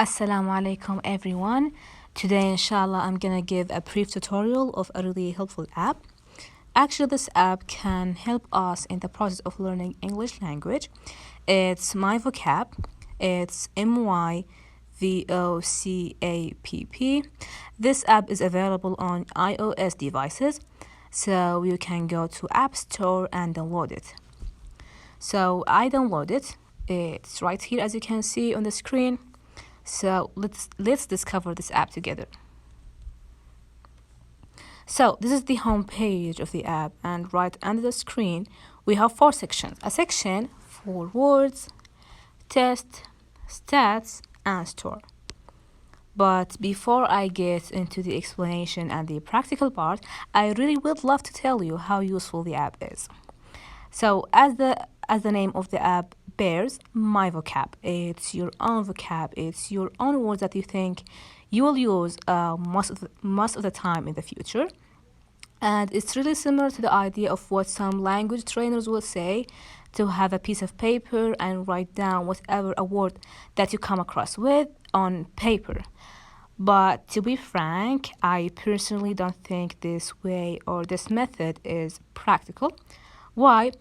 Assalamu alaikum everyone. Today inshallah I'm gonna give a brief tutorial of a really helpful app. Actually this app can help us in the process of learning English language. It's My Vocab. It's MyVocApp. This app is available on iOS devices, so you can go to App Store and download it. So I download it. It's right here as you can see on the screen. So let's discover this app together. So this is the home page of the app, and right under the screen we have 4 sections. A section for words, test, stats, and store. But before I get into the explanation and the practical part, I really would love to tell you how useful the app is. So as the name of the app bears, My Vocab. It's your own vocab. It's your own words that you think you will use most of the time in the future. And it's really similar to the idea of what some language trainers will say, to have a piece of paper and write down whatever a word that you come across with on paper. But to be frank, I personally don't think this way or this method is practical. Why?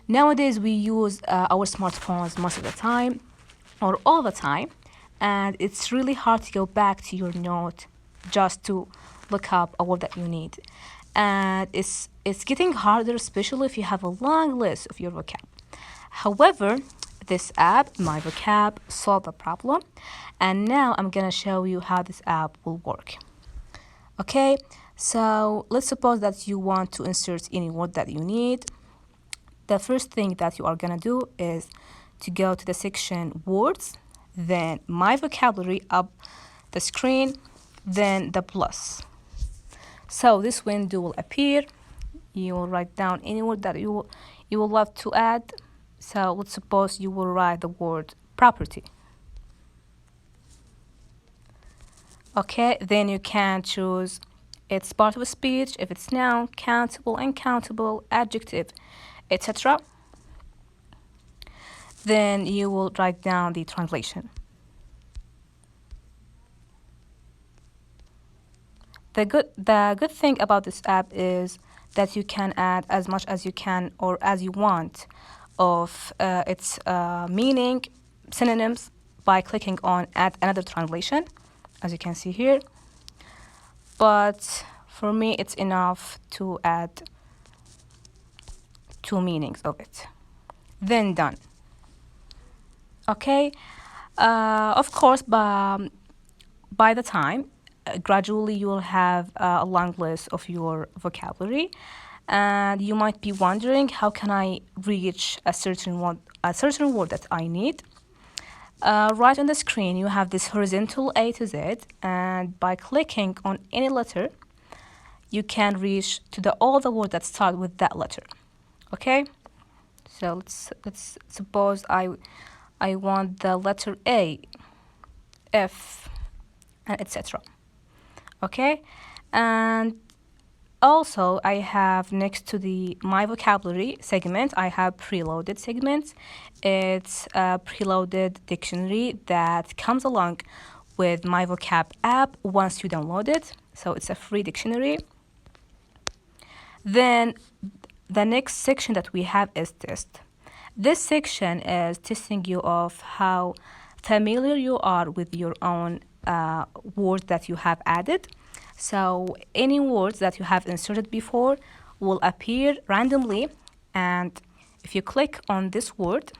Nowadays we use our smartphones most of the time or all the time, and it's really hard to go back to your note just to look up a word that you need. And it's getting harder, especially if you have a long list of your vocab. However, this app, My Vocab, solved the problem, and now I'm gonna show you how this app will work. Okay, so let's suppose that you want to insert any word that you need. The first thing that you are gonna do is to go to the section words, then My Vocabulary up the screen, then the plus. So this window will appear. You will write down any word that you will love to add. So let's suppose you will write the word property. Okay, then you can choose its part of a speech, if it's noun, countable, uncountable, adjective, etc. Then you will write down the translation. The good thing about this app is that you can add as much as you can or as you want of its meaning, synonyms, by clicking on add another translation, as you can see here. But for me it's enough to add 2 meanings of it. Then done. Okay, of course, by the time gradually you will have a long list of your vocabulary, and you might be wondering, how can I reach a certain word that I need? Right on the screen you have this horizontal A to Z, and by clicking on any letter you can reach to all the words that start with that letter. Okay, so let's suppose I want the letter A, F, and etc. Okay, and also I have next to the My Vocabulary segment, I have preloaded segments. It's a preloaded dictionary that comes along with My Vocab app once you download it. So it's a free dictionary. Then the next section that we have is test. This section is testing you of how familiar you are with your own words that you have added. So any words that you have inserted before will appear randomly, and if you click on this word,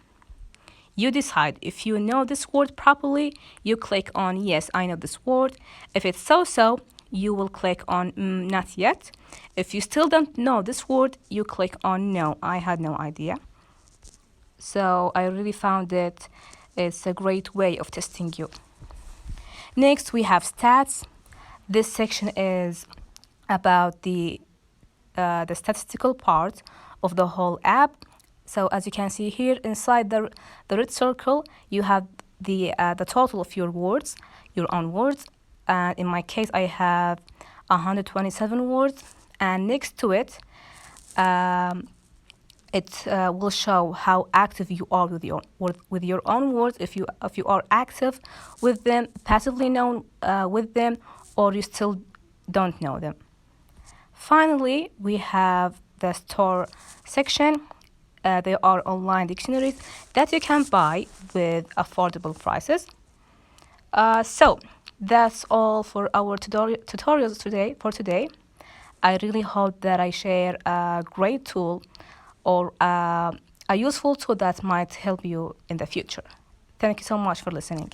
you decide if you know this word properly. You click on yes, I know this word. If it's so, you will click on not yet. If you still don't know this word, you click on no, I had no idea. So I really found it's a great way of testing you. Next we have stats. This section is about the statistical part of the whole app. So as you can see here, inside the red circle you have the total of your words, your own words. In my case I have 127 words, and next to it It will show how active you are with your own words. If you are active with them, passively known with them, or you still don't know them. Finally, we have the store section. There are online dictionaries that you can buy with affordable prices. So that's all for our tutorials today. I really hope that I share a great tool or a useful tool that might help you in the future. Thank you so much for listening.